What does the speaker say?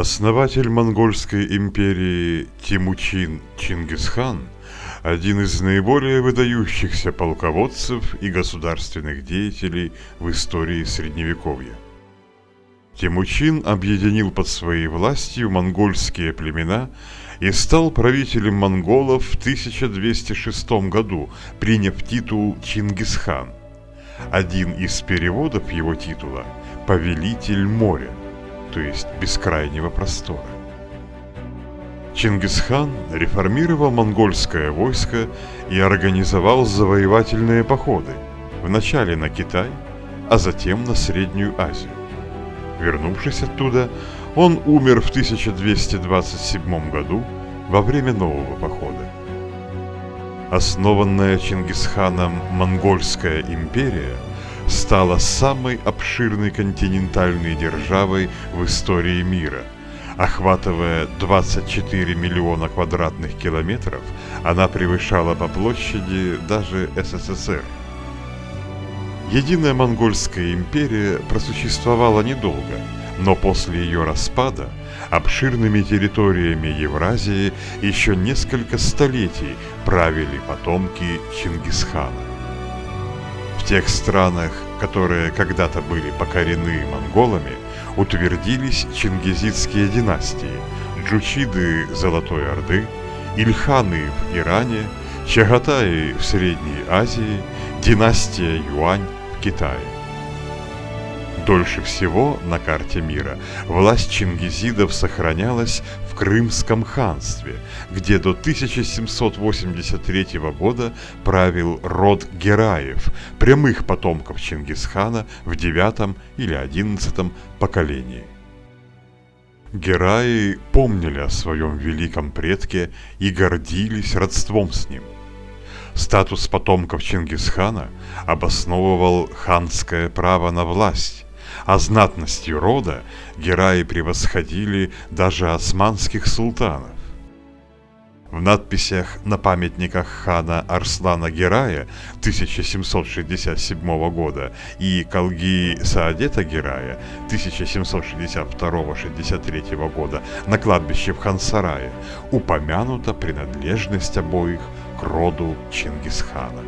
Основатель Монгольской империи Темучин Чингисхан – один из наиболее выдающихся полководцев и государственных деятелей в истории Средневековья. Темучин объединил под своей властью монгольские племена и стал правителем монголов в 1206 году, приняв титул Чингисхан. Один из переводов его титула – «Повелитель моря», то есть бескрайнего простора. Чингисхан реформировал монгольское войско и организовал завоевательные походы, вначале на Китай, а затем на Среднюю Азию. Вернувшись оттуда, он умер в 1227 году во время нового похода. Основанная Чингисханом Монгольская империя стала самой обширной континентальной державой в истории мира. Охватывая 24 миллиона квадратных километров, она превышала по площади даже СССР. Единая Монгольская империя просуществовала недолго, но после ее распада обширными территориями Евразии еще несколько столетий правили потомки Чингисхана. В тех странах, которые когда-то были покорены монголами, утвердились чингизидские династии – Джучиды Золотой Орды, Ильханы в Иране, Чагатаи в Средней Азии, династия Юань в Китае. Дольше всего на карте мира власть чингизидов сохранялась в Крымском ханстве, где до 1783 года правил род Гераев, прямых потомков Чингисхана в 9 или 11 поколении. Гераи помнили о своем великом предке и гордились родством с ним. Статус потомков Чингисхана обосновывал ханское право на власть, а знатностью рода гераи превосходили даже османских султанов. В надписях на памятниках хана Арслана Герая 1767 года и Калги Саадета Герая 1762-63 года на кладбище в Хан-Сарае упомянута принадлежность обоих к роду Чингисхана.